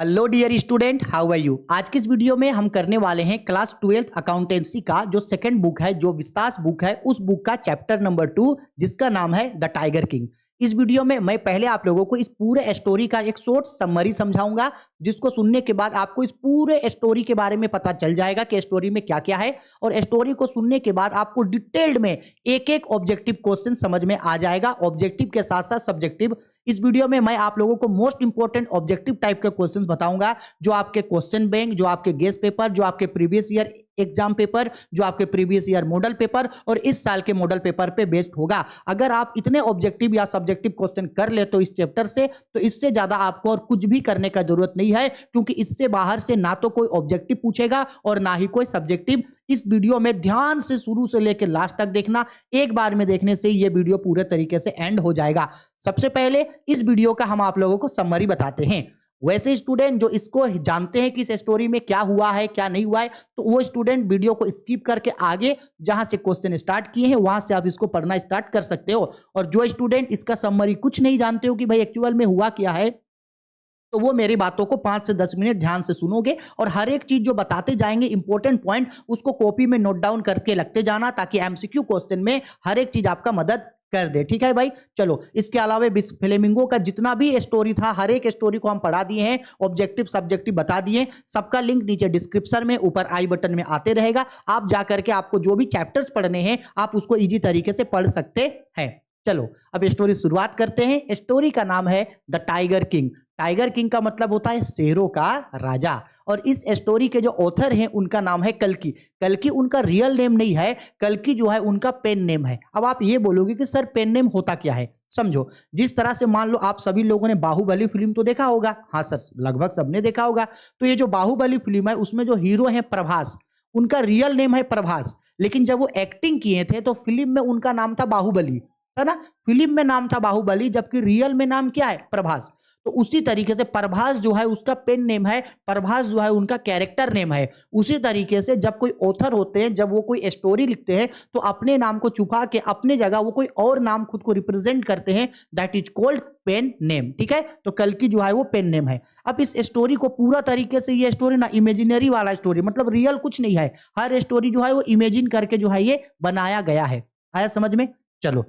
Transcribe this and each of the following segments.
Hello dear student, how are you. आज की इस वीडियो में हम करने वाले हैं क्लास 12th अकाउंटेंसी का जो सेकंड बुक है, जो विस्तास बुक है, उस बुक का चैप्टर नंबर 2 जिसका नाम है द टाइगर किंग। इस वीडियो में मैं पहले आप लोगों को इस पूरे स्टोरी का एक शॉर्ट समरी समझाऊंगा, जिसको सुनने के बाद आपको इस पूरे स्टोरी के बारे में पता चल जाएगा कि स्टोरी में क्या क्या है। और स्टोरी को सुनने के बाद आपको डिटेल्ड में एक एक ऑब्जेक्टिव क्वेश्चन समझ में आ जाएगा, ऑब्जेक्टिव के साथ साथ सब्जेक्टिव। इस वीडियो में मैं आप लोगों को मोस्ट इंपोर्टेंट ऑब्जेक्टिव टाइप के क्वेश्चन बताऊंगा, जो आपके क्वेश्चन बैंक, जो आपके गेस पेपर, जो आपके प्रीवियस ईयर एग्जाम पेपर, जो आपके प्रीवियस ईयर मॉडल पेपर और इस साल के मॉडल पेपर पे बेस्ड होगा। अगर आप इतने ऑब्जेक्टिव या सब्जेक्टिव क्वेश्चन कर ले तो इस चैप्टर से, तो इससे ज्यादा आपको और कुछ भी करने का जरूरत नहीं है, क्योंकि इससे बाहर से ना तो कोई ऑब्जेक्टिव पूछेगा और ना ही कोई सब्जेक्टिव। इस वीडियो में ध्यान से शुरू से लेकर लास्ट तक देखना, एक बार में देखने से ये वीडियो पूरे तरीके से एंड हो जाएगा। सबसे पहले इस वीडियो का हम आप लोगों को समरी बताते हैं। वैसे स्टूडेंट जो इसको जानते हैं कि इस स्टोरी में क्या हुआ है क्या नहीं हुआ है, तो वो स्टूडेंट वीडियो को स्किप करके आगे जहां से क्वेश्चन स्टार्ट किए हैं वहां से आप इसको पढ़ना स्टार्ट कर सकते हो। और जो स्टूडेंट इसका समरी कुछ नहीं जानते हो कि भाई एक्चुअल में हुआ क्या है, तो वो मेरी बातों को 5 से 10 मिनट ध्यान से सुनोगे और हर एक चीज जो बताते जाएंगे इंपॉर्टेंट पॉइंट, उसको कॉपी में नोट डाउन करके लगते जाना, ताकि एमसीक्यू क्वेश्चन में हर एक चीज आपका मदद कर दे। ठीक है भाई, चलो। इसके अलावा फ्लेमिंगो का जितना भी स्टोरी था, हर एक स्टोरी को हम पढ़ा दिए हैं, ऑब्जेक्टिव सब्जेक्टिव बता दिए। सबका लिंक नीचे डिस्क्रिप्शन में, ऊपर आई बटन में आते रहेगा। आप जाकर के आपको जो भी चैप्टर्स पढ़ने हैं आप उसको इजी तरीके से पढ़ सकते हैं। चलो अब स्टोरी शुरुआत करते हैं। स्टोरी का नाम है the tiger king. Tiger king का मतलब होता है शेरों का राजा। और इस स्टोरी के जो ऑथर हैं उनका नाम है कल्कि। कल्कि उनका रियल नेम नहीं है, कल्कि जो है उनका पेन नेम है। अब आप ये बोलोगे कि सर पेन नेम होता क्या है, समझो। जिस तरह से मान लो आप सभी लोगों ने बाहुबली फिल्म तो देखा होगा, हाँ सर लगभग सबने देखा होगा। तो ये जो बाहुबली फिल्म है उसमें जो हीरो है प्रभास, उनका रियल नेम है प्रभास, लेकिन जब वो एक्टिंग किए थे तो फिल्म में उनका नाम था बाहुबली, है ना। फिल्म में नाम था बाहुबली, जबकि रियल में नाम क्या है, प्रभास। तो उसी तरीके से प्रभास जो है उसका पेन नेम है, प्रभास जो है उनका कैरेक्टर नेम है। उसी तरीके से जब कोई ऑथर होते हैं, जब वो कोई स्टोरी लिखते हैं, तो अपने नाम को छुपा के अपने जगह वो कोई और नाम खुद को रिप्रेजेंट करते हैं, that is called pen name. ठीक है, तो कल्कि जो है वो पेन नेम है। अब इस स्टोरी को पूरा तरीके से, ये स्टोरी ना इमेजिनरी वाला स्टोरी, मतलब रियल कुछ नहीं है, हर स्टोरी जो है वो इमेजिन करके जो है ये बनाया गया है। आया समझ में। चलो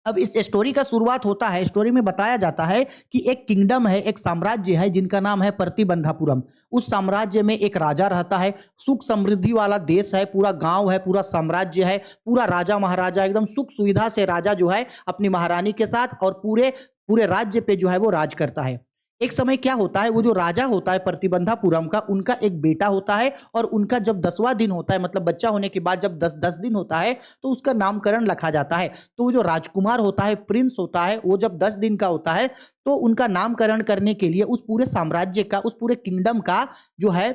अब इस स्टोरी का शुरुआत होता है। स्टोरी में बताया जाता है कि एक किंगडम है, एक साम्राज्य है जिनका नाम है प्रतिबंधापुरम। उस साम्राज्य में एक राजा रहता है। सुख समृद्धि वाला देश है, पूरा गांव है, पूरा साम्राज्य है, पूरा राजा महाराजा एकदम सुख सुविधा से राजा जो है अपनी महारानी के साथ और पूरे पूरे राज्य पे जो है वो राज करता है। एक समय क्या होता है, वो जो राजा होता है प्रतिबंधापुरम का, उनका एक बेटा होता है और उनका जब 10वां दिन होता है, मतलब बच्चा होने के बाद जब 10 दिन होता है तो उसका नामकरण रखा जाता है। तो वो जो राजकुमार होता है, प्रिंस होता है, वो जब 10 दिन का होता है तो उनका नामकरण करने के लिए उस पूरे साम्राज्य का, उस पूरे किंगडम का जो है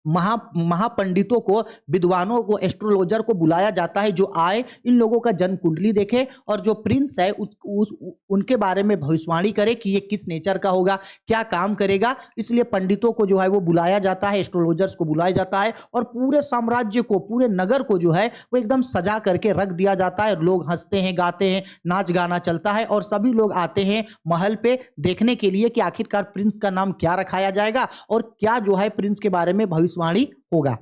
महापंडितों को, विद्वानों को, एस्ट्रोलॉजर को बुलाया जाता है, जो आए इन लोगों का जन्म कुंडली देखे और जो प्रिंस है उनके बारे में भविष्यवाणी करे कि ये किस नेचर का होगा, क्या काम करेगा। इसलिए पंडितों को जो है वो बुलाया जाता है, एस्ट्रोलॉजर्स को बुलाया जाता है और पूरे साम्राज्य को, पूरे नगर को जो है वो एकदम सजा करके रख दिया जाता है। लोग हंसते हैं, गाते हैं, नाच गाना चलता है और सभी लोग आते हैं महल पे देखने के लिए कि आखिरकार प्रिंस का नाम क्या रखाया जाएगा और क्या जो है प्रिंस के बारे में भविष्यवाणी होगा।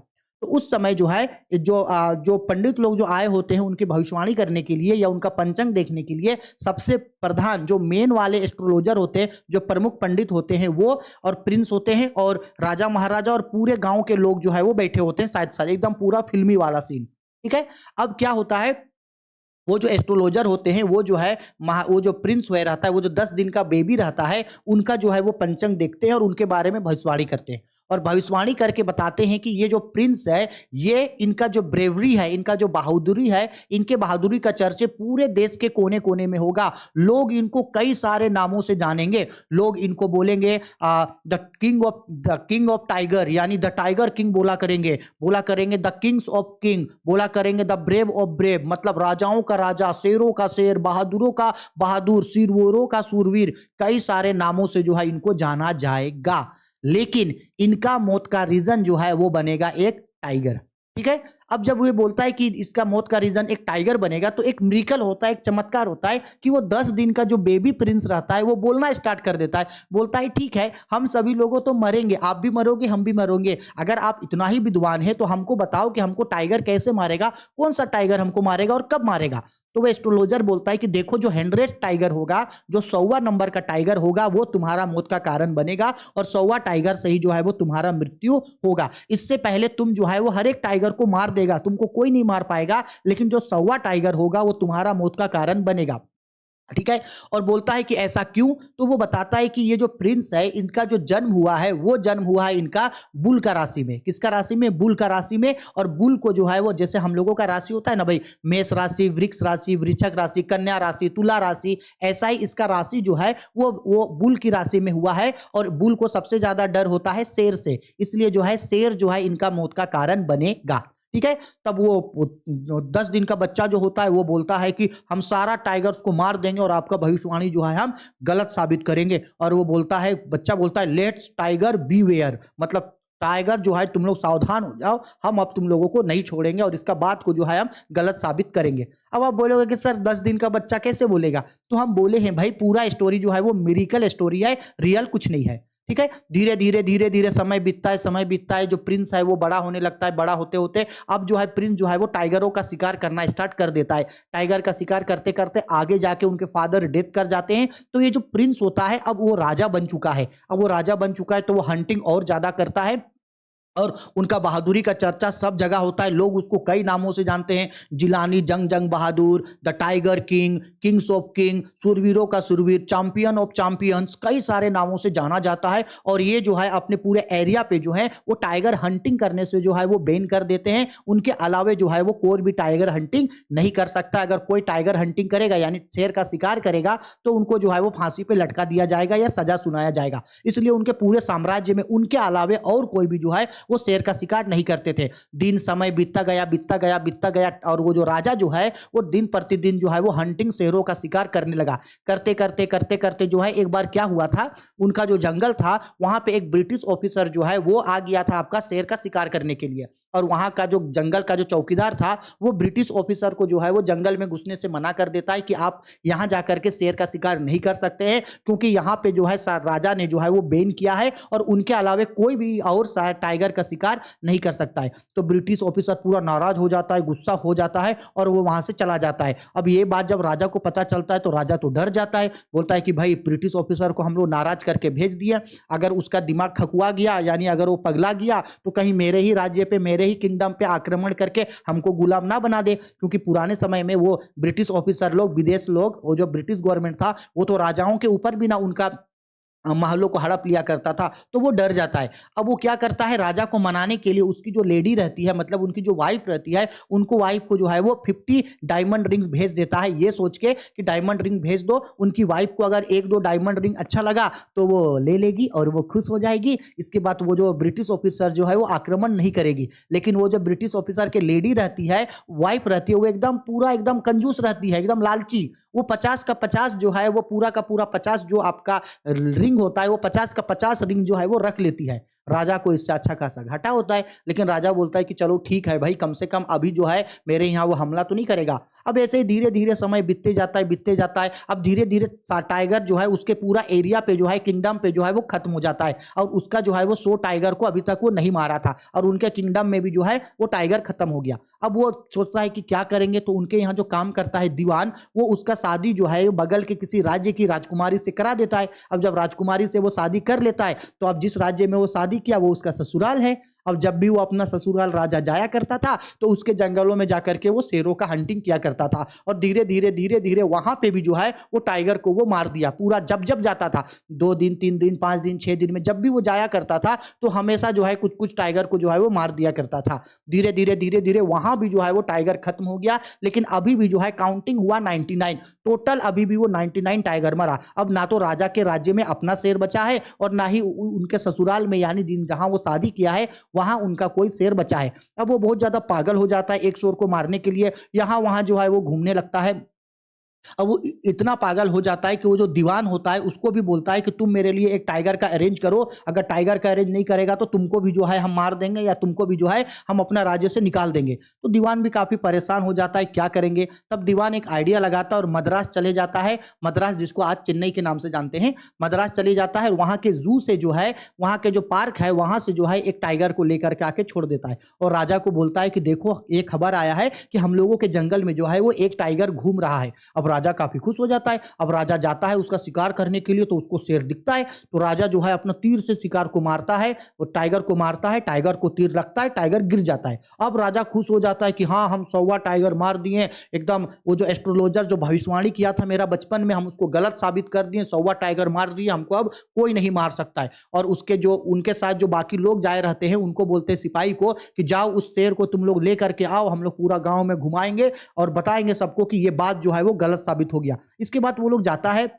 तो उस समय जो है जो पंडित लोग जो आए होते हैं उनकी भविष्यवाणी करने के लिए या उनका पंचांग देखने के लिए, सबसे प्रधान जो मेन वाले एस्ट्रोलॉजर होते हैं, जो प्रमुख पंडित होते हैं, वो और प्रिंस होते हैं और राजा महाराजा और पूरे गांव के लोग जो है वो बैठे होते हैं साथ साथ, एकदम पूरा फिल्मी वाला सीन। ठीक है, अब क्या होता है, वो जो एस्ट्रोलॉजर होते हैं वो जो है वो जो प्रिंस हुआ रहता है, वो जो 10 दिन का बेबी रहता है, उनका जो है वो पंचांग देखते हैं और उनके बारे में भविष्यवाणी करते हैं और भविष्यवाणी करके बताते हैं कि ये जो प्रिंस है, ये इनका जो ब्रेवरी है, इनका जो बहादुरी है, इनके बहादुरी का चर्चे पूरे देश के कोने कोने में होगा। लोग इनको कई सारे नामों से जानेंगे। लोग इनको बोलेंगे द किंग ऑफ टाइगर, यानी द टाइगर किंग बोला करेंगे द किंग्स ऑफ किंग, बोला करेंगे द ब्रेव ऑफ ब्रेव, मतलब राजाओं का राजा, शेरों का शेर, बहादुरों का बहादुर, सूरवीरों का सूरवीर, कई सारे नामों से जो है इनको जाना जाएगा। लेकिन इनका मौत का रीजन जो है वो बनेगा एक टाइगर। ठीक है, अब जब वो बोलता है कि इसका मौत का रीजन एक टाइगर बनेगा, तो एक मिरेकल होता है, एक चमत्कार होता है कि वो 10 दिन का जो बेबी प्रिंस रहता है वो बोलना स्टार्ट कर देता है, बोलता है ठीक है हम सभी लोगों तो मरेंगे, आप भी मरोगे हम भी मरोगे, अगर आप इतना ही विद्वान है तो हमको बताओ कि हमको टाइगर कैसे मारेगा, कौन सा टाइगर हमको मारेगा और कब मारेगा। तो वो एस्ट्रोलॉजर बोलता है कि देखो जो 100 टाइगर होगा, जो 100वां नंबर का टाइगर होगा वो तुम्हारा मौत का कारण बनेगा और 100वां टाइगर से ही जो है वो तुम्हारा मृत्यु होगा। इससे पहले तुम जो है वो हर एक टाइगर को मार देगा, तुमको कोई नहीं मार पाएगा, लेकिन जो 100वां टाइगर होगा वो तुम्हारा मौत का कारण बनेगा। ठीक है। और बोलता है कि ऐसा क्यों, तो वो बताता है कि ये जो प्रिंस है इनका जो जन्म हुआ है वो जन्म हुआ है इनका बुल का राशि में। किसका राशि में? बुल का राशि में। और बुल को जो है वो जैसे हम लोगों का राशि होता है ना भाई, मेष राशि, वृक्ष राशि, वृश्चिक राशि, कन्या राशि, तुला राशि, ऐसा ही इसका राशि जो है वो बुल की राशि में हुआ है। और बुल को सबसे ज्यादा डर होता है शेर से, इसलिए जो है शेर जो है इनका मौत का कारण बनेगा। ठीक है। तब वो 10 दिन का बच्चा जो होता है वो बोलता है कि हम सारा टाइगर्स को मार देंगे और आपका भविष्यवाणी जो है हम गलत साबित करेंगे। और वो बोलता है, बच्चा बोलता है लेट्स टाइगर बीवेयर, मतलब टाइगर जो है तुम लोग सावधान हो जाओ, हम अब तुम लोगों को नहीं छोड़ेंगे और इसका बात को जो है हम गलत साबित करेंगे। अब आप बोलोगे कि सर 10 दिन का बच्चा कैसे बोलेगा, तो हम बोले हैं भाई पूरा स्टोरी जो है वो मिरेकल स्टोरी है, रियल कुछ नहीं है। ठीक है। धीरे धीरे धीरे धीरे समय बीतता है, समय बीतता है, जो प्रिंस है वो बड़ा होने लगता है, बड़ा होते होते अब जो है प्रिंस जो है वो टाइगरों का शिकार करना स्टार्ट कर देता है। टाइगर का शिकार करते करते आगे जाके उनके फादर डेथ कर जाते हैं। तो ये जो प्रिंस होता है अब वो राजा बन चुका है, अब वो राजा बन चुका है तो वो हंटिंग और ज्यादा करता है और उनका बहादुरी का चर्चा सब जगह होता है। लोग उसको कई नामों से जानते हैं, Jilani Jung Jung Bahadur, the tiger king, kings of king, सुरवीरों का सुरवीर, चैंपियन ऑफ चैंपियंस, कई सारे नामों से जाना जाता है। और ये जो है अपने पूरे एरिया पे जो है वो टाइगर हंटिंग करने से जो है वो बैन कर देते हैं। उनके अलावे जो है वो कोई भी टाइगर हंटिंग नहीं कर सकता। अगर कोई टाइगर हंटिंग करेगा यानी शेर का शिकार करेगा तो उनको जो है वो फांसी पे लटका दिया जाएगा या सजा सुनाया जाएगा। इसलिए उनके पूरे साम्राज्य में उनके अलावे और कोई भी जो है वो शेर का शिकार नहीं करते थे। दिन समय बीतता गया बीतता गया बीतता गया और वो जो राजा जो है वो दिन प्रतिदिन जो है वो हंटिंग शेरों का शिकार करने लगा। करते करते करते करते जो है एक बार क्या हुआ था, उनका जो जंगल था वहां पे एक ब्रिटिश ऑफिसर जो है वो आ गया था आपका शेर का शिकार करने के लिए। और वहां का जो जंगल का जो चौकीदार था वो ब्रिटिश ऑफिसर को जो है वो जंगल में घुसने से मना कर देता है कि आप यहां जाकर के शेर का शिकार नहीं कर सकते हैं, क्योंकि यहां पे जो है राजा ने जो है वो बैन किया है और उनके अलावे कोई भी और टाइगर का शिकार नहीं कर सकता है। तो ब्रिटिश ऑफिसर पूरा नाराज हो जाता है, गुस्सा हो जाता है और वो वहां से चला जाता है। अब ये बात जब राजा को पता चलता है तो राजा तो डर जाता है, बोलता है कि भाई ब्रिटिश ऑफिसर को हम लोग नाराज करके भेज दिया, अगर उसका दिमाग खकुआ गया यानी अगर वो पगला गया तो कहीं मेरे ही राज्य पे मेरे ही किंगडम पे आक्रमण करके हमको गुलाम ना बना दे। क्योंकि पुराने समय में वो ब्रिटिश ऑफिसर लोग, विदेश लोग, वो जो ब्रिटिश गवर्नमेंट था वो तो राजाओं के ऊपर भी ना उनका महलों को हड़प लिया करता था। तो वो डर जाता है। अब वो क्या करता है, राजा को मनाने के लिए उसकी जो लेडी रहती है, मतलब उनकी जो वाइफ रहती है, उनको वाइफ को जो है वो 50 डायमंड रिंग भेज देता है, ये सोच के कि डायमंड रिंग भेज दो, उनकी वाइफ को अगर 1-2 डायमंड रिंग अच्छा लगा तो वो ले लेगी और वो खुश हो जाएगी। इसके बाद वो जो ब्रिटिश ऑफिसर जो है वो आक्रमण नहीं करेगी। लेकिन वो जो ब्रिटिश ऑफिसर के लेडी रहती है, वाइफ रहती है, वो एकदम पूरा एकदम कंजूस रहती है, एकदम लालची। वो 50 का 50 जो है वो पूरा का पूरा 50 जो आपका रिंग होता है वो 50 का 50 रिंग जो है वो रख लेती है। राजा को इससे अच्छा खासा घाटा होता है, लेकिन राजा बोलता है कि चलो ठीक है भाई, कम से कम अभी जो है मेरे यहाँ वो हमला तो नहीं करेगा। अब ऐसे ही धीरे धीरे समय बीतते जाता है बीतते जाता है। अब धीरे धीरे टाइगर जो है उसके पूरा एरिया पे जो है, किंगडम पे जो है वो खत्म हो जाता है। और उसका जो है वो 100 टाइगर को अभी तक वो नहीं मारा था और उनके किंगडम में भी जो है वो टाइगर खत्म हो गया। अब वो सोचता है कि क्या करेंगे, तो उनके यहाँ जो काम करता है दीवान, वो उसका शादी जो है बगल के किसी राज्य की राजकुमारी से करा देता है। अब जब राजकुमारी से वो शादी कर लेता है तो अब जिस राज्य में वो शादी किया वो उसका ससुराल है। अब जब भी वो अपना ससुराल राजा जाया करता था तो उसके जंगलों में जाकर के वो शेरों का हंटिंग किया करता था। और धीरे धीरे धीरे धीरे वहां पे भी जो है वो टाइगर को वो मार दिया पूरा। जब जब जाता था 2 दिन 3 दिन 5 दिन 6 दिन में जब भी वो जाया करता था तो हमेशा जो है कुछ कुछ टाइगर को जो है वो मार दिया करता था। धीरे धीरे धीरे धीरे वहां भी जो है वो टाइगर खत्म हो गया। लेकिन अभी भी जो है काउंटिंग हुआ 99 टोटल, अभी भी वो 99 टाइगर मरा। अब ना तो राजा के राज्य में अपना शेर बचा है और ना ही उनके ससुराल में यानी जहां वो शादी किया है वहां उनका कोई शेर बचा है। अब वो बहुत ज्यादा पागल हो जाता है एक शेर को मारने के लिए, यहां वहां जो है वो घूमने लगता है। अब वो इतना पागल हो जाता है कि वो जो दीवान होता है उसको भी बोलता है कि तुम मेरे लिए एक टाइगर का अरेंज करो, अगर टाइगर का अरेंज नहीं करेगा तो तुमको भी जो है हम मार देंगे या तुमको भी जो है हम अपना राज्य से निकाल देंगे। तो दीवान भी काफी परेशान हो जाता है, क्या करेंगे। तब दीवान एक आइडिया लगाता है और मद्रास चले जाता है, मद्रास जिसको आज चेन्नई के नाम से जानते हैं, मद्रास चले जाता है। वहां के जू से जो है, वहां के जो पार्क है वहां से जो है एक टाइगर को लेकर के आके छोड़ देता है और राजा को बोलता है कि देखो एक खबर आया है कि हम लोगों के जंगल में जो है वो एक टाइगर घूम रहा है। अब राजा काफी खुश हो जाता है। अब राजा जाता है उसका शिकार करने के लिए, तो उसको शेर दिखता है, तो राजा जो है अपना तीर से शिकार को मारता है, वो टाइगर को मारता है, टाइगर को तीर रखता है, टाइगर गिर जाता है। अब राजा खुश हो जाता है कि हाँ हम 100वां टाइगर मार दिए, एकदम वो जो एस्ट्रोलॉजर जो भविष्यवाणी किया था मेरा बचपन में, हम उसको गलत साबित कर दिए, 100वां टाइगर मार दिए, हमको अब कोई नहीं मार सकता है। और उसके जो उनके साथ जो बाकी लोग जाए रहते हैं उनको बोलते हैं सिपाही को कि जाओ उस शेर को तुम लोग ले करके आओ, हम लोग पूरा गांव में घुमाएंगे और बताएंगे सबको कि ये बात जो है वो गलत साबित हो गया। इसके बाद वो लोग जाता है,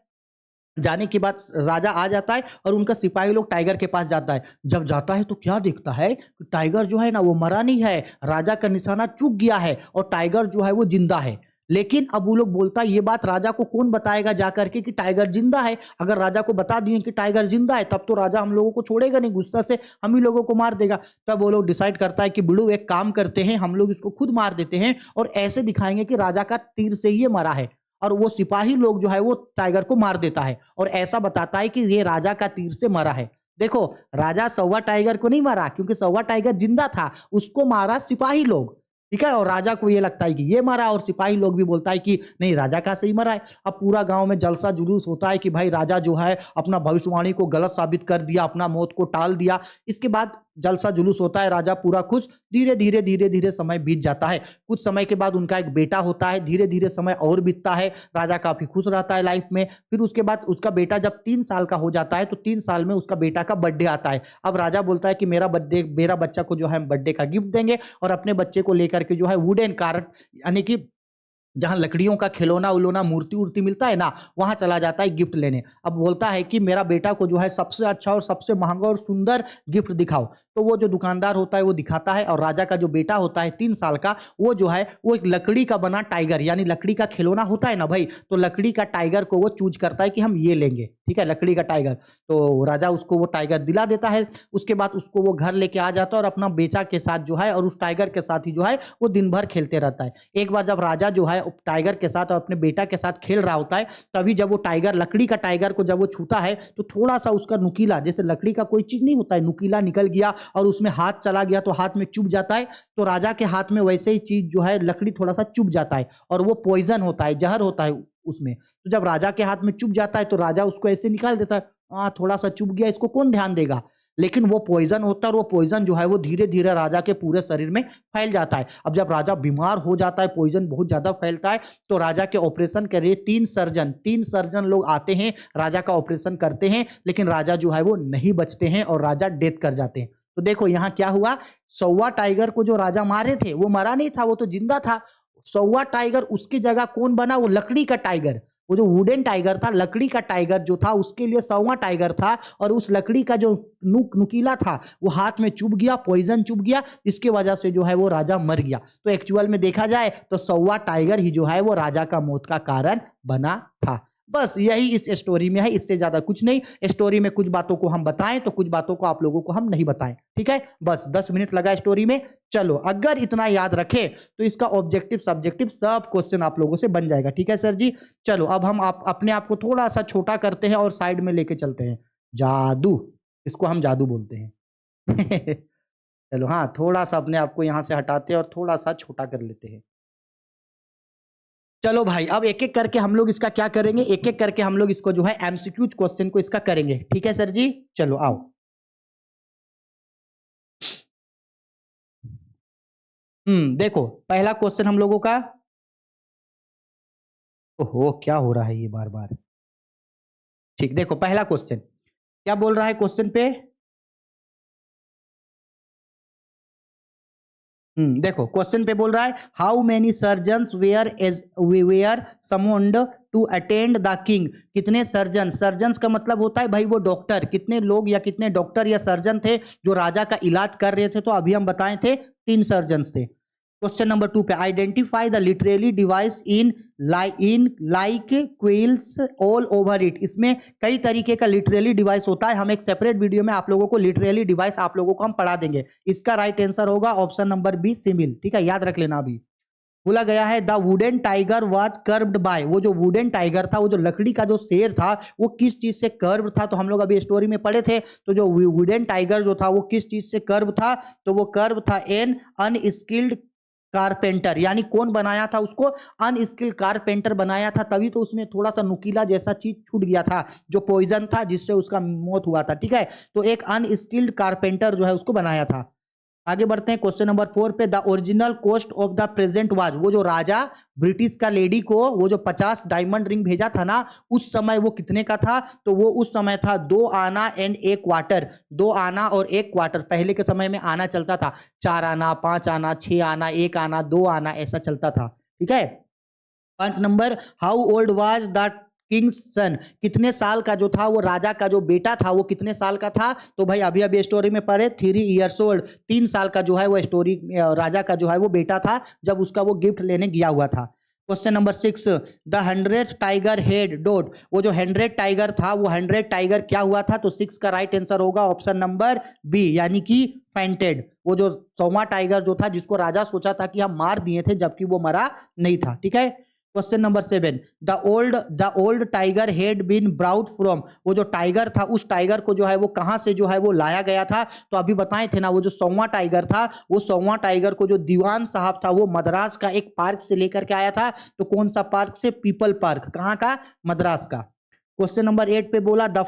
जाने के बाद राजा आ जाता है और उनका सिपाही लोग टाइगर के पास जाता है। जब जाता है तो क्या देखता है कि टाइगर जो है ना वो मरा नहीं है, राजा का निशाना चूक गया है और टाइगर जो है वो जिंदा है। लेकिन अब वो लोग बोलता है ये बात राजा को कौन बताएगा जाकर के कि टाइगर जिंदा है। अगर राजा को बता दिए कि टाइगर जिंदा है तब तो राजा हम लोगों को छोड़ेगा नहीं, गुस्सा से हम ही लोगों को मार देगा। तब वो लोग डिसाइड करता है कि बिड़ू एक काम करते हैं, हम लोग इसको खुद मार देते हैं और ऐसे दिखाएंगे कि राजा का तीर से ही ये मरा है। और वो सिपाही लोग जो है वो टाइगर को मार देता है और ऐसा बताता है कि ये राजा का तीर से मरा है। देखो राजा 100वां टाइगर को नहीं मारा, क्योंकि 100वां टाइगर जिंदा था, उसको मारा सिपाही लोग, ठीक है। और राजा को ये लगता है कि ये मरा और सिपाही लोग भी बोलता है कि नहीं राजा का सही मरा है। अब पूरा गांव में जलसा जुलूस होता है कि भाई राजा जो है अपना भविष्यवाणी को गलत साबित कर दिया, अपना मौत को टाल दिया। इसके बाद जलसा जुलूस होता है, राजा पूरा खुश। धीरे धीरे समय बीत जाता है। कुछ समय के बाद उनका एक बेटा होता है, धीरे धीरे समय और बीतता है, राजा काफी खुश रहता है लाइफ में। फिर उसके बाद उसका बेटा जब 3 साल का हो जाता है तो 3 साल में उसका बेटा का बर्थडे आता है। अब राजा बोलता है कि मेरा बर्थडे, मेरा बच्चा को जो है हम बर्थडे का गिफ्ट देंगे और अपने बच्चे को लेकर के जो है वुडन कार्ट यानी कि जहां लकड़ियों का खिलौना उलौना मूर्ति उर्ति मिलता है ना, वहां चला जाता है गिफ्ट लेने। अब बोलता है कि मेरा बेटा को जो है सबसे अच्छा और सबसे महंगा और सुंदर गिफ्ट दिखाओ। तो वो जो दुकानदार होता है वो दिखाता है और राजा का जो बेटा होता है 3 साल का, वो जो है वो एक लकड़ी का बना टाइगर, यानी लकड़ी का खिलौना होता है ना भाई, तो लकड़ी का टाइगर को वो चूज करता है कि हम ये लेंगे, ठीक है, लकड़ी का टाइगर। तो राजा उसको वो टाइगर दिला देता है। उसके बाद उसको वो घर लेके आ जाता है और अपना बेटा के साथ जो है और उस टाइगर के साथ ही जो है वो दिन भर खेलते रहता है। एक बार जब राजा जो है टाइगर के साथ और अपने बेटा के साथ खेल रहा होता है, तभी जब वो टाइगर, लकड़ी का टाइगर को जब वो छूता है तो थोड़ा सा उसका नुकीला, जैसे लकड़ी का कोई चीज नहीं होता है, नुकीला निकल गया और उसमें हाथ चला गया तो हाथ में चुभ जाता है। तो राजा के हाथ में वैसे ही चीज जो है लकड़ी थोड़ा सा चुभ जाता है और वो पॉइजन होता है, जहर होता है उसमें। तो जब राजा के हाथ में चुभ जाता है तो राजा उसको ऐसे निकाल देता है, हाँ थोड़ा सा चुभ गया, इसको कौन ध्यान देगा। लेकिन वो पॉइजन होता है और वो पॉइजन जो है वो धीरे धीरे राजा के पूरे शरीर में फैल जाता है। अब जब राजा बीमार हो जाता है, पॉइजन बहुत ज्यादा फैलता है, तो राजा के ऑपरेशन के लिए 3 सर्जन लोग आते हैं, राजा का ऑपरेशन करते हैं, लेकिन राजा जो है वो नहीं बचते हैं और राजा डेथ कर जाते हैं। तो देखो यहाँ क्या हुआ, 100वां टाइगर को जो राजा मारे थे वो मरा नहीं था, वो तो जिंदा था। 100वां टाइगर उसकी जगह कौन बना, वो लकड़ी का टाइगर, वो जो वुडन टाइगर था, लकड़ी का टाइगर जो था उसके लिए 100वां टाइगर था। और उस लकड़ी का जो नुकीला था वो हाथ में चुभ गया, पॉइजन चुभ गया, इसके वजह से जो है वो राजा मर गया। तो एक्चुअल में देखा जाए तो 100वां टाइगर ही जो है वो राजा का मौत का कारण बना था। बस यही इस स्टोरी में है, इससे ज्यादा कुछ नहीं। स्टोरी में कुछ बातों को हम बताएं तो कुछ बातों को आप लोगों को हम नहीं बताएं, ठीक है। बस 10 मिनट लगा स्टोरी में। चलो अगर इतना याद रखे तो इसका ऑब्जेक्टिव सब्जेक्टिव सब क्वेश्चन आप लोगों से बन जाएगा, ठीक है सर जी। चलो अब हम अपने आप को थोड़ा सा छोटा करते हैं और साइड में लेके चलते हैं। जादू, इसको हम जादू बोलते हैं। चलो हाँ, थोड़ा सा अपने आप को यहां से हटाते हैं और थोड़ा सा छोटा कर लेते हैं। चलो भाई अब एक एक करके हम लोग इसका क्या करेंगे, एक एक करके हम लोग इसको जो है एमसीक्यू क्वेश्चन को इसका करेंगे, ठीक है सर जी। चलो आओ। देखो पहला क्वेश्चन हम लोगों का, ओहो क्या हो रहा है ये बार बार। ठीक, देखो पहला क्वेश्चन क्या बोल रहा है क्वेश्चन पे। देखो क्वेश्चन पे बोल रहा है how many surgeons were summoned to attend the king. कितने सर्जन, सर्जन्स का मतलब होता है भाई वो डॉक्टर, कितने लोग या कितने डॉक्टर या सर्जन थे जो राजा का इलाज कर रहे थे। तो अभी हम बताए थे 3 सर्जन्स थे। क्वेश्चन नंबर 2 पे identify the literary device in like quills all over it. इसमें कई तरीके का लिटरेरी डिवाइस होता है, हम एक सेपरेट वीडियो में आप लोगों को लिटरेरी डिवाइस आप लोगों को हम पढ़ा देंगे। इसका राइट आंसर होगा ऑप्शन नंबर बी सिमिल। ठीक है, याद रख लेना। अभी बोला गया है the wooden tiger was carved by. वो जो वुडन टाइगर था, वो जो लकड़ी का जो शेर था, वो किस चीज से कर्व था? तो हम लोग अभी स्टोरी में पढ़े थे। तो जो वुडन टाइगर जो था वो किस चीज से कर्व था? तो वो कर्व था एन अनस्किल्ड कारपेंटर। यानी कौन बनाया था उसको? अनस्किल्ड कारपेंटर बनाया था, तभी तो उसमें थोड़ा सा नुकीला जैसा चीज छूट गया था, जो पॉइजन था जिससे उसका मौत हुआ था। ठीक है, तो एक अनस्किल्ड कारपेंटर जो है उसको बनाया था। आगे बढ़ते हैं क्वेश्चन नंबर 4 पे। The original cost of the present was. वो जो राजा ब्रिटिश का लेडी को वो जो 50 डायमंड रिंग भेजा था ना, उस समय वो कितने का था? तो वो उस समय था 2 आना एंड 1 क्वार्टर। 2 आना और 1 क्वार्टर। पहले के समय में आना चलता था 4 आना, 5 आना, 6 आना, 1 आना, 2 आना, ऐसा चलता था। ठीक है। 5 number, how old was the king's son. कितने साल का जो था वो राजा का जो बेटा था वो कितने साल का था? तो भाई अभी अभी स्टोरी में पढ़े 3 ईयर्स ओल्ड। 3 साल का जो है वो स्टोरी राजा का जो है वो बेटा था जब उसका वो गिफ्ट लेने गया हुआ था। Question number 6, the 100 tiger head dot. वो जो 100 टाइगर था वो 100 टाइगर क्या हुआ था? तो 6 का राइट आंसर होगा ऑप्शन नंबर बी, यानी कि फेंटेड। वो जो 100वां टाइगर जो था जिसको राजा सोचा था कि हम मार दिए थे, जबकि वो मरा नहीं था। ठीक है। Question number 7, the old tiger had been brought from. वो जो टाइगर था उस टाइगर को जो है वो कहां से जो है वो लाया गया था? तो अभी बताए थे ना, वो जो 100वां टाइगर था, वो 100वां टाइगर को जो दीवान साहब था वो मद्रास का एक पार्क से लेकर के आया था। तो कौन सा पार्क से? People park. कहां का? मद्रास का। क्वेश्चन नंबर 8 पे बोला the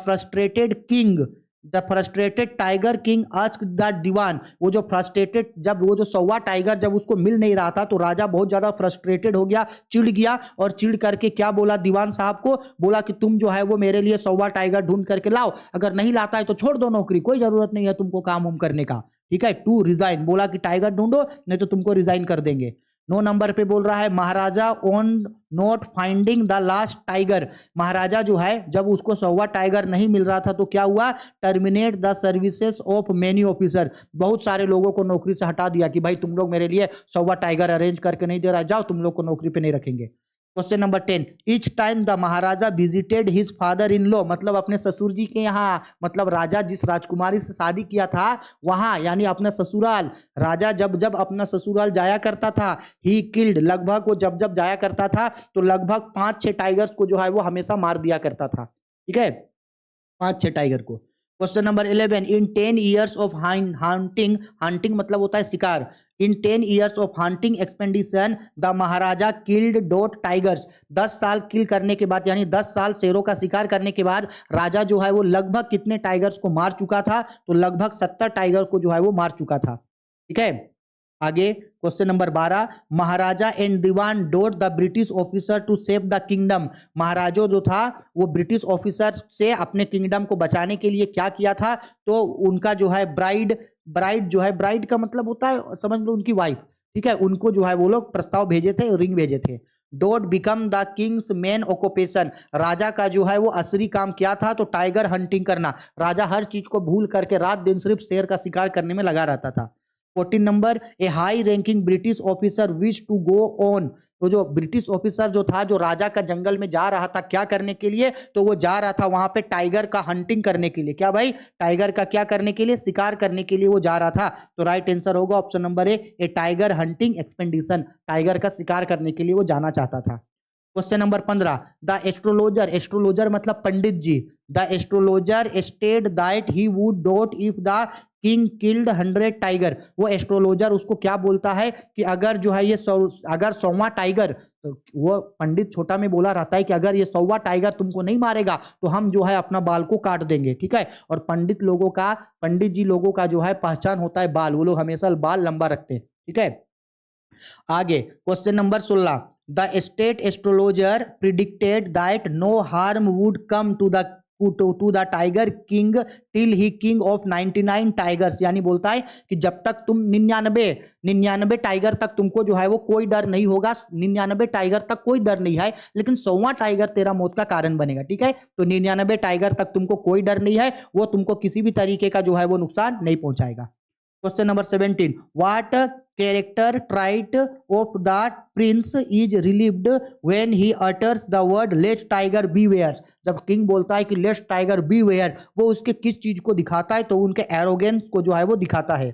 frustrated tiger king asked the dewan. वो जो फ्रस्ट्रेटेड, जब वो जो 100वां टाइगर जब उसको मिल नहीं रहा था तो राजा बहुत ज्यादा फ्रस्ट्रेटेड हो गया, चिढ़ गया, और चिढ़ करके क्या बोला दीवान साहब को? बोला कि तुम जो है वो मेरे लिए 100वां टाइगर ढूंढ करके लाओ, अगर नहीं लाता है तो छोड़ दो नौकरी, कोई जरूरत नहीं है तुमको काम उम करने का। ठीक है, टू रिजाइन। बोला कि टाइगर ढूंढो नहीं तो तुमको रिजाइन कर देंगे। 9 नंबर पे बोल रहा है Maharaja on not finding the last tiger. Maharaja जो है जब उसको 100वां टाइगर नहीं मिल रहा था तो क्या हुआ? Terminate the services of many officer. बहुत सारे लोगों को नौकरी से हटा दिया कि भाई तुम लोग मेरे लिए 100वां टाइगर अरेंज करके नहीं दे रहा, जाओ तुम लोग को नौकरी पे नहीं रखेंगे। Question number 10, each time the Maharaja visited his father in law. मतलब अपने ससुर जी के यहाँ, मतलब राजा जिस राजकुमारी से शादी किया था वहां, यानी अपना ससुराल, राजा जब जब अपना ससुराल जाया करता था, ही किल्ड, लगभग वो जब जब जाया करता था तो लगभग 5-6 टाइगर्स को जो है वो हमेशा मार दिया करता था। ठीक है, 5-6 टाइगर को। Question number 11, in 10 years of hunting. Hunting मतलब होता है शिकार। इन 10 years of hunting expedition the Maharaja killed dot tigers. 10 साल किल करने के बाद, यानी 10 साल शेरों का शिकार करने के बाद राजा जो है वो लगभग कितने टाइगर्स को मार चुका था? तो लगभग 70 टाइगर को जो है वो मार चुका था। ठीक है, आगे question number 12, Maharaja and dewan dote the British officer to save the kingdom. महाराजो जो था वो ब्रिटिश ऑफिसर से अपने किंगडम को बचाने के लिए क्या किया था? तो उनका जो है ब्राइड जो है, ब्राइड का मतलब होता है समझ लो उनकी वाइफ। ठीक है, उनको जो है वो लोग प्रस्ताव भेजे थे, रिंग भेजे थे। Dote become the king's main occupation. राजा का जो है वो असली काम क्या था? तो टाइगर हंटिंग करना। राजा हर चीज को भूल करके रात दिन सिर्फ शेर का शिकार करने में लगा रहता था। 14 number, a high ranking British officer wish to go on. तो जो ब्रिटिश ऑफिसर जो था, जो राजा का जंगल में जा रहा था क्या करने के लिए? तो वो जा रहा था वहां पे टाइगर का हंटिंग करने के लिए। क्या भाई? टाइगर का क्या करने के लिए? शिकार करने के लिए वो जा रहा था। तो राइट आंसर होगा option number A tiger hunting expedition. Tiger का शिकार करने के लिए वो जाना चाहता था। Question number 15, the astrologer. Astrologer मतलब pandit ji. The astrologer state that he would dot if the king killed 100 tiger. वो एस्ट्रोलॉजर उसको क्या बोलता है कि अगर जो है ये अगर 100वां टाइगर, तो वो पंडित छोटा में बोला रहता है कि अगर ये 100वां टाइगर तुमको नहीं मारेगा तो हम जो है अपना बाल को काट देंगे। ठीक है, और पंडित जी लोगों का जो है पहचान होता है बाल। वो लोग हमेशा बाल लंबा रखते हैं। ठीक है, आगे question number 16, the state astrologer predicted that no harm would come to the tiger king till he king of 99 tigers. यानी बोलता है कि जब तक तुम 99 टाइगर तक तुमको जो है वो कोई डर नहीं होगा, 99 टाइगर तक कोई डर नहीं है, लेकिन 100वां टाइगर तेरा मौत का कारण बनेगा। ठीक है, तो 99 टाइगर तक तुमको कोई डर नहीं है, वो तुमको किसी भी तरीके का जो है वो नुकसान नहीं पहुंचाएगा। Question number 17, what character trait of the prince is revealed when he utters the word let's tiger beware. जब किंग बोलता है कि लेट्स टाइगर बीवेयर, वो उसके किस चीज को दिखाता है? तो उनके एरोगेंस को जो है वो दिखाता है।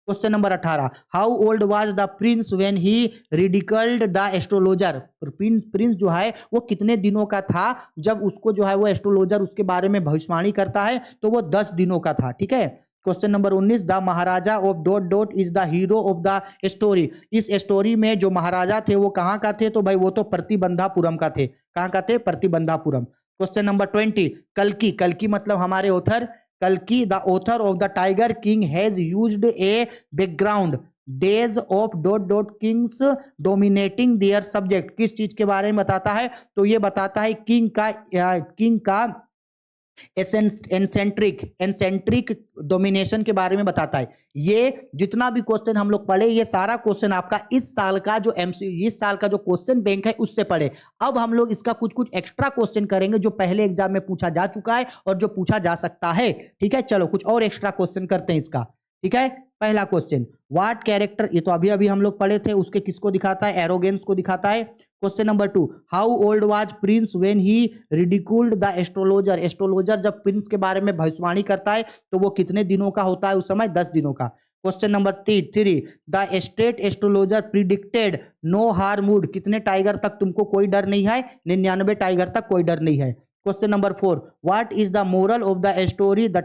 Question number 18, how old was the prince when he ridiculed the astrologer. Prince जो है वो कितने दिनों का था जब उसको जो है वो एस्ट्रोलॉजर उसके बारे में भविष्यवाणी करता है? तो वो 10 दिनों का था। ठीक है। Question number 19, the maharaja of dot dot is the hero of the story. इस स्टोरी में जो महाराजा थे वो कहाँ का थे? तो भाई वो तो प्रतिबंधापुरम का थे। कहाँ का थे? प्रतिबंधापुरम। क्वेश्चन नंबर 20, कल्कि। कल्कि मतलब हमारे ऑथर कल्कि, the author of the tiger king has used a background days of dot dot kings dominating their subject. किस चीज के बारे में बताता है? तो ये बताता है किंग का एसेंट्रिक डोमिनेशन के बारे में बताता है। ये जितना भी क्वेश्चन हम लोग पढ़े, ये सारा क्वेश्चन आपका इस साल का जो इस साल का जो क्वेश्चन बैंक है उससे पढ़े। अब हम लोग इसका कुछ कुछ एक्स्ट्रा क्वेश्चन करेंगे जो पहले एग्जाम में पूछा जा चुका है और जो पूछा जा सकता है। ठीक है, चलो कुछ और एक्स्ट्रा क्वेश्चन करते हैं इसका। ठीक है, पहला क्वेश्चन, व्हाट कैरेक्टर, ये तो अभी अभी हम लोग पढ़े थे, उसके किसको दिखाता है? एरोगेंस को दिखाता है। Question number 2, how old was Prince when he ridiculed the astrologer. Astrologer जब प्रिंस के बारे में भविष्यवाणी करता है तो वो कितने दिनों का होता है उस समय? 10 दिनों का। Question number 3, the state astrologer predicted no harm would. कितने टाइगर तक तुमको कोई डर नहीं है? 99 टाइगर तक कोई डर नहीं है। Question number 4, what is the moral of the story the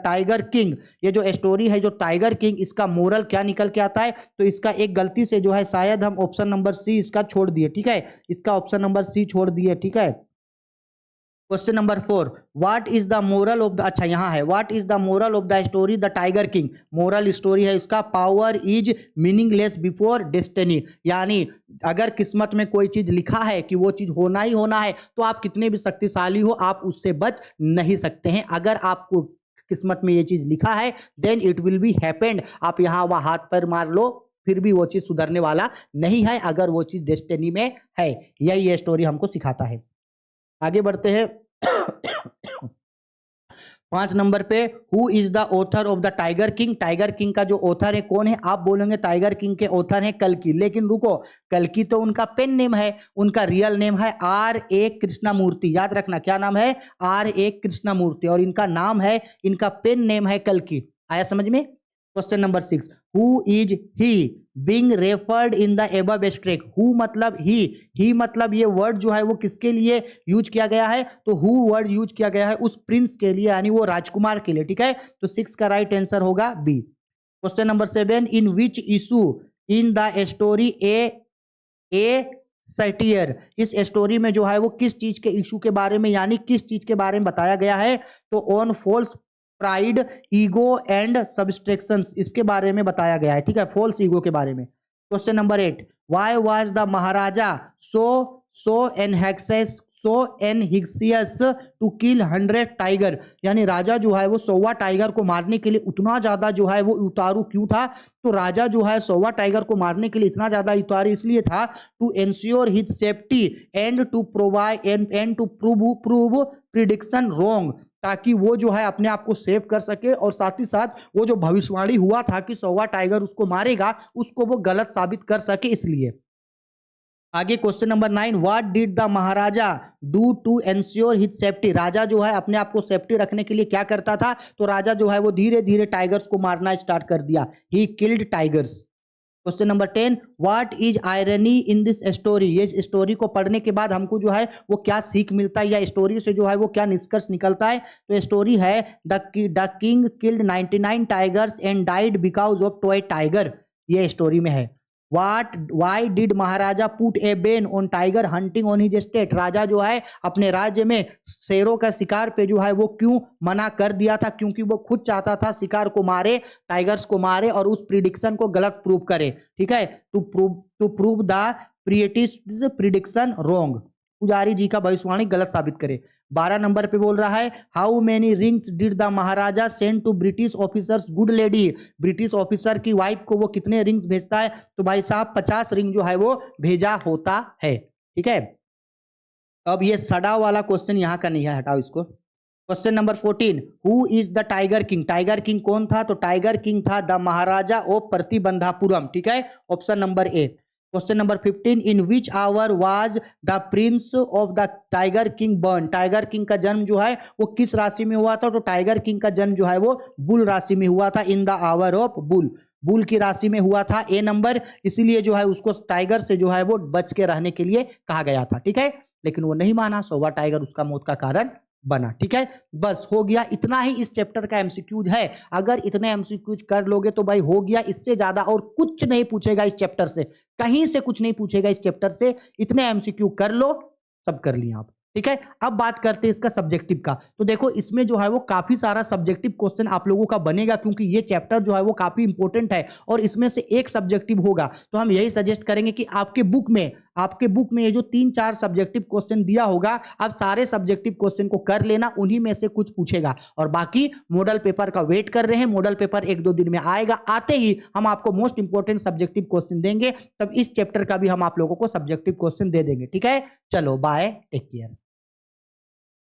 tiger king. ये जो स्टोरी है जो टाइगर किंग, इसका मोरल क्या निकल के आता है? तो इसका एक गलती से जो है शायद हम ऑप्शन नंबर सी इसका छोड़ दिए। ठीक है, इसका ऑप्शन नंबर सी छोड़ दिए। ठीक है। Question number 4, what is the moral of the, अच्छा यहाँ है, what is the moral of the story the tiger king. Moral story है इसका, power is meaningless before destiny. यानी अगर किस्मत में कोई चीज लिखा है कि वो चीज होना ही होना है तो आप कितने भी शक्तिशाली हो आप उससे बच नहीं सकते हैं। अगर आपको किस्मत में ये चीज लिखा है then it will be happened. आप यहाँ वहाँ हाथ पैर मार लो फिर भी वो चीज सुधरने वाला नहीं है अगर वो चीज डेस्टिनी में है। यही ये स्टोरी हमको सिखाता है। आगे बढ़ते हैं 5 नंबर पे, who is the author of the tiger king. Tiger king का जो ऑथर है कौन है? आप बोलेंगे टाइगर किंग के ऑथर है कल्कि, लेकिन रुको, कल्कि तो उनका पेन नेम है, उनका रियल नेम है R.A. कृष्णमूर्ति। याद रखना क्या नाम है? R.A. कृष्णमूर्ति। और इनका नाम है, इनका पेन नेम है कल्कि। आया समझ में? Question number 6, who is he being referred in the above extract. Who मतलब ही मतलब ये वर्ड जो है वो किसके लिए यूज किया गया है? तो हु वर्ड यूज किया गया है उस प्रिंस के लिए, यानी वो राजकुमार के लिए। ठीक है, तो 6 का राइट आंसर होगा B. Question number 7, in which issue in the story a satire. इस स्टोरी में जो है वो किस चीज के इशू के बारे में, यानी किस चीज के बारे में बताया गया है? तो on false pride, ego and subtractions, इसके बारे में बताया गया है। ठीक है, फॉल्स ईगो के बारे में। Question number 8, why was the Maharaja so anxious to kill 100 tiger. यानी राजा जो है वो 100 टाइगर को मारने के लिए उतना ज्यादा जो है वो उतारू क्यों था? तो राजा जो है 100 टाइगर को मारने के लिए इतना ज्यादा उतारू इसलिए था, to ensure his safety and to provide and to prove prediction wrong. ताकि वो जो है अपने आप को सेव कर सके और साथ ही साथ वो जो भविष्यवाणी हुआ था कि 100 टाइगर उसको मारेगा उसको वो गलत साबित कर सके, इसलिए। आगे question number 9, what did the Maharaja do to ensure his safety. राजा जो है अपने आप को सेफ्टी रखने के लिए क्या करता था? तो राजा जो है वो धीरे धीरे टाइगर्स को मारना स्टार्ट कर दिया। He killed tigers. Question number 10, what is irony in this story. ये स्टोरी को पढ़ने के बाद हमको जो है वो क्या सीख मिलता है या स्टोरी से जो है वो क्या निष्कर्ष निकलता है? तो स्टोरी है the king killed 99 tigers and died because of toy tiger. ये स्टोरी में है। Why did Maharaja put a ban on tiger hunting on his state. राजा जो है अपने राज्य में शेरों का शिकार पे जो है वो क्यों मना कर दिया था? क्योंकि वो खुद चाहता था शिकार को मारे, टाइगर्स को मारे और उस प्रिडिक्शन को गलत प्रूव करे। ठीक है, to prove the prediction wrong. पुजारी जी का भविष्यवाणी गलत साबित करे। 12 नंबर पे बोल रहा है, how many rings did the maharaja send to British officers good lady. British officer की वाइफ को वो कितने रिंग्स भेजता है? तो भाई साहब 50 रिंग जो है वो भेजा होता है। ठीक है, अब ये सड़ा वाला क्वेश्चन यहाँ का नहीं है, हटाओ इसको। Question number 14, who is the tiger king? Tiger king कौन था? तो टाइगर किंग था द महाराजा ऑफ प्रतिबंधापुरम, ठीक है, option number A. Question number 15, in which hour was the prince of the tiger king born? Tiger king का जन्म जो है वो किस राशि में हुआ था? तो टाइगर किंग का जन्म जो है वो बुल राशि में हुआ था, in the hour of bull, bull की राशि में हुआ था, ए नंबर। इसीलिए जो है उसको टाइगर से जो है वो बच के रहने के लिए कहा गया था, ठीक है, लेकिन वो नहीं माना, सो वह टाइगर उसका मौत का कारण बना, ठीक है। बस हो गया, इतना ही इस चैप्टर का एमसीक्यूज है। अगर इतने एमसीक्यूज कर लोगे तो भाई हो गया, इससे ज्यादा और कुछ नहीं पूछेगा इस चैप्टर से, कहीं से कुछ नहीं पूछेगा इस चैप्टर से। इतने एमसीक्यू कर लो, सब कर लिया आप, ठीक है। अब बात करते हैं इसका सब्जेक्टिव का। तो देखो इसमें जो है वो काफी सारा सब्जेक्टिव क्वेश्चन आप लोगों का बनेगा, क्योंकि ये चैप्टर जो है वो काफी इंपॉर्टेंट है और इसमें से एक सब्जेक्टिव होगा। तो हम यही सजेस्ट करेंगे कि आपके बुक में ये जो 3-4 सब्जेक्टिव क्वेश्चन दिया होगा, आप सारे सब्जेक्टिव क्वेश्चन को कर लेना, उन्हीं में से कुछ पूछेगा। और बाकी मॉडल पेपर का वेट कर रहे हैं, मॉडल पेपर 1-2 दिन में आएगा, आते ही हम आपको मोस्ट इंपॉर्टेंट सब्जेक्टिव क्वेश्चन देंगे, तब इस चैप्टर का भी हम आप लोगों को सब्जेक्टिव क्वेश्चन दे देंगे, ठीक है। चलो बाय, टेक केयर।